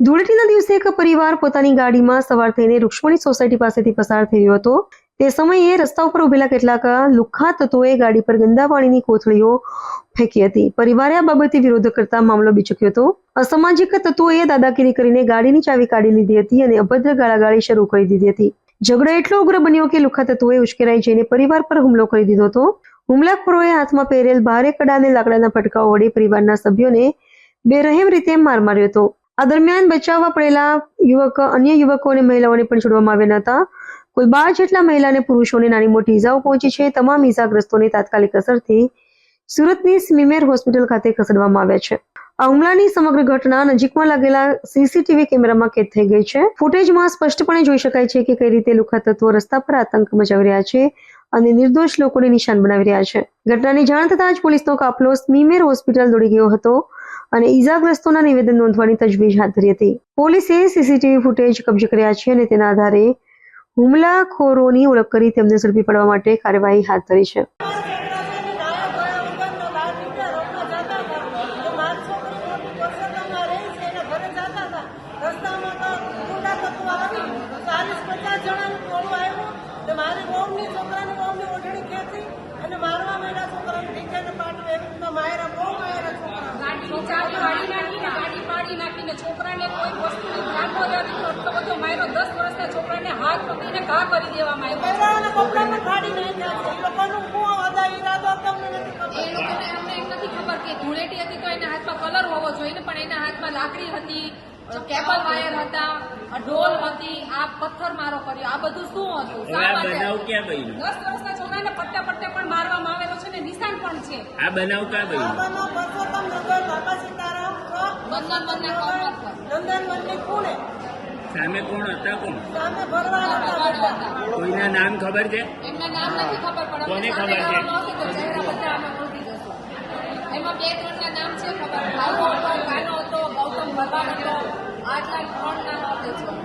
ધૂળેટીના દિવસે એક પરિવાર પોતાની ગાડીમાં સવાર થઈને રૂક્ષ્મણી સોસાયટી પાસેથી પસાર થઈ રહ્યો હતો। તે સમયે રસ્તા ઉપર ઉભેલા કેટલાક લુખ્ખા તત્વોએ ગાડી પર ગંદા પાણીની કોથળીઓ ફેંકી હતી। પરિવારે આ બાબતે વિરોધ કરતા મામલો બીચક્યો હતો। અસામાજિક તત્વોએ દાદાગીરી કરીને ગાડીની ચાવી કાઢી લીધી હતી અને અભદ્ર ગાળાગાળી શરૂ કરી દીધી હતી। ઝઘડો એટલો ઉગ્ર બન્યો કે લુખ્ખા તત્વોએ ઉશ્કેરાઈ જઈને પરિવાર પર હુમલો કરી દીધો હતો। હુમલાખોરોએ હાથમાં પહેરેલ ભારે કડા અને લાકડાના ફટકાઓ વડે પરિવારના સભ્યોને બેરહેમ રીતે માર માર્યો હતો। આ દરમિયાન બચાવવા પડેલા અન્ય યુવકો અને મહિલાઓને પણ છોડવામાં આવ્યા ન હતા। કુલ 12 જેટલા મહિલા અને પુરુષોને નાની મોટી ઈજાઓ પહોંચી છે। તમામ ઈજાગ્રસ્તોને તાત્કાલિક અસરથી સુરતની સ્મીમેર હોસ્પિટલ ખાતે ખસેડવામાં આવ્યા છે। આ હુમલાની સમગ્ર ઘટના નજીકમાં લાગેલા સીસીટીવી કેમેરામાં કેદ થઈ ગઈ છે। ફૂટેજમાં સ્પષ્ટપણે જોઈ શકાય છે કે કઈ રીતે લુખ્ખા તત્વો રસ્તા પર આતંક મચાવી રહ્યા છે અને નિર્દોષ લોકોને નિશાન બનાવી રહ્યા છે। ઘટનાની જાણ થતાં જ પોલીસનો કાફલો સ્મીમેર હોસ્પિટલ દોડી ગયો હતો અને ઈજાગ્રસ્તોના નિવેદન નોંધવાની તજવીજ હાથ ધરી હતી। પોલીસે સીસીટીવી ફૂટેજ કબજે કર્યા છે અને તેના આધારે હુમલાખોરોની ઓળખ કરી તેમને ઝડપી પાડવા માટે કાર્યવાહી હાથ ધરી છે। મારી વહુની છોકરાની વહુની ઓઢણી ખેંચી અને મારવા માંડ્યા છોકરાને ઢીંચેને પાટવે એવી રીતના માયરા બહુ માયરા છોકરા ગાડી ચાવી વાળી નાખીને ગાડી પાડી નાખીને છોકરાને કોઈ વસ્તુની ધ્યાન ન રહેતી એટલો બધો માયરો 10 વર્ષના છોકરાને હાથ પકડીને ઘા કરી દેવામાં આવ્યો। બૈરાઓના કપડા પણ ફાડી નાખ્યા છે। એ લોકોનું શું અદા ઈરાદો તમને નથી ખબર। એ લોકોને અમને એમ નથી ખબર કે ધૂળેટી હતી તો એના હાથમાં કલર હોવો જોઈએ ને, પણ એના હાથમાં લાકડી હતી, કેબલ વાયર હતા, ઢોલ હતી, આ પથ્થર મારો કર્યો, આ બધું શું હતું? શા માટે? 10 વર્ષના છોકરાને પટ્ટે પટ્ટે પણ મારવામાં આવેલો છે ને નિશાન પણ છે। આ બનાવ ક્યાં બન્યો? આ બનાવ પરસોત્તમ નગર બાબા સીતારામ બંધનવનના કોર્નર પર નંદનવનની ખૂણે સામે કોણ હતા? કોણ સામે ભરવાડ હતા। કોઈના નામ ખબર છે? એમના નામ નથી ખબર, પણ કોને અમને ખબર છે? સામે ચહેરા બધા અમે ઓળખી જશું। એમાં 2-3 ના નામ છે ખબર।